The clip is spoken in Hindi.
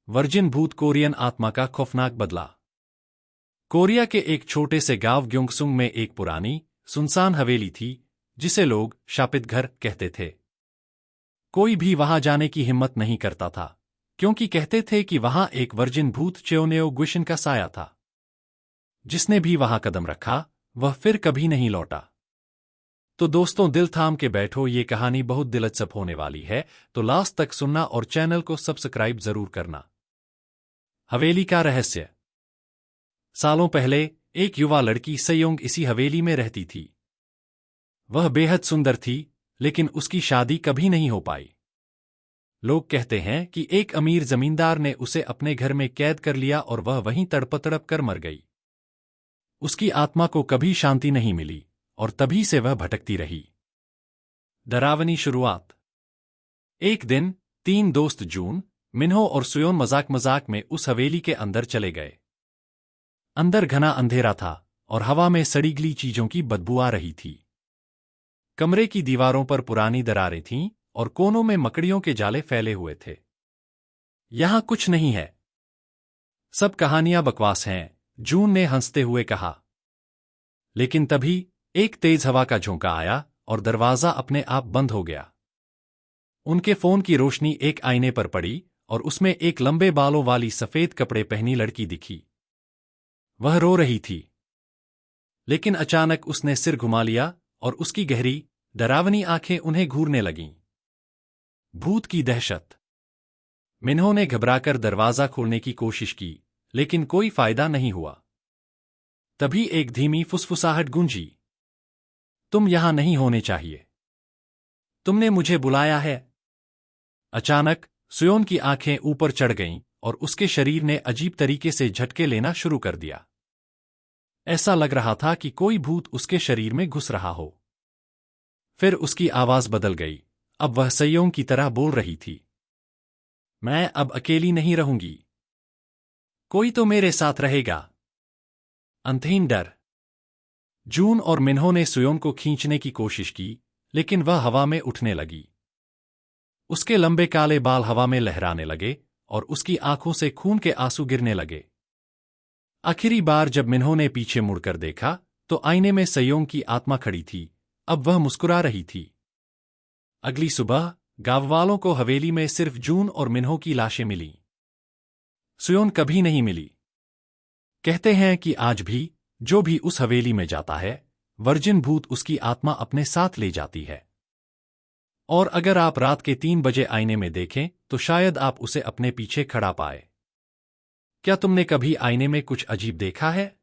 वर्जिन भूत कोरियन आत्मा का खौफनाक बदला। कोरिया के एक छोटे से गांव ग्योंगसुंग में एक पुरानी, सुनसान हवेली थी, जिसे लोग शापित घर कहते थे। कोई भी वहां जाने की हिम्मत नहीं करता था, क्योंकि कहते थे कि वहां एक वर्जिन भूत चेओनेओ गुइशन का साया था। जिसने भी वहां कदम रखा, वह फिर कभी नहीं लौटा। तो दोस्तों, दिल थाम के बैठो, ये कहानी बहुत दिलचस्प होने वाली है, तो लास्ट तक सुनना और चैनल को सब्सक्राइब जरूर करना। हवेली का रहस्य। सालों पहले एक युवा लड़की सयोंग इसी हवेली में रहती थी। वह बेहद सुंदर थी, लेकिन उसकी शादी कभी नहीं हो पाई। लोग कहते हैं कि एक अमीर जमींदार ने उसे अपने घर में कैद कर लिया और वह वहीं तड़प कर मर गई। उसकी आत्मा को कभी शांति नहीं मिली और तभी से वह भटकती रही। डरावनी शुरुआत। एक दिन 3 दोस्त जून, मिन्हो और सुयोन मजाक में उस हवेली के अंदर चले गए। अंदर घना अंधेरा था और हवा में सड़ी गली चीजों की बदबू आ रही थी। कमरे की दीवारों पर पुरानी दरारें थीं और कोनों में मकड़ियों के जाले फैले हुए थे। यहां कुछ नहीं है, सब कहानियां बकवास हैं, जून ने हंसते हुए कहा। लेकिन तभी एक तेज हवा का झोंका आया और दरवाजा अपने आप बंद हो गया। उनके फोन की रोशनी एक आईने पर पड़ी और उसमें एक लंबे बालों वाली सफेद कपड़े पहनी लड़की दिखी। वह रो रही थी, लेकिन अचानक उसने सिर घुमा लिया और उसकी गहरी, डरावनी आंखें उन्हें घूरने लगीं। भूत की दहशत। मिन्हो ने घबराकर दरवाजा खोलने की कोशिश की, लेकिन कोई फायदा नहीं हुआ। तभी एक धीमी फुसफुसाहट गूंजी। तुम यहां नहीं होने चाहिए। तुमने मुझे बुलाया है। अचानक सुयोन की आंखें ऊपर चढ़ गईं और उसके शरीर ने अजीब तरीके से झटके लेना शुरू कर दिया। ऐसा लग रहा था कि कोई भूत उसके शरीर में घुस रहा हो। फिर उसकी आवाज बदल गई। अब वह सयोंग की तरह बोल रही थी। मैं अब अकेली नहीं रहूंगी। कोई तो मेरे साथ रहेगा। अंतहीन डर। जून और मिन्हो ने सुयोन को खींचने की कोशिश की, लेकिन वह हवा में उठने लगी। उसके लंबे काले बाल हवा में लहराने लगे और उसकी आंखों से खून के आंसू गिरने लगे। आखिरी बार जब मिन्हो ने पीछे मुड़कर देखा, तो आईने में सयोंग की आत्मा खड़ी थी। अब वह मुस्कुरा रही थी। अगली सुबह गांववालों को हवेली में सिर्फ जून और मिन्हो की लाशें मिलीं। सुयोन कभी नहीं मिली। कहते हैं कि आज भी जो भी उस हवेली में जाता है, वर्जिन भूत उसकी आत्मा अपने साथ ले जाती है। और अगर आप रात के 3 बजे आईने में देखें, तो शायद आप उसे अपने पीछे खड़ा पाए। क्या तुमने कभी आईने में कुछ अजीब देखा है?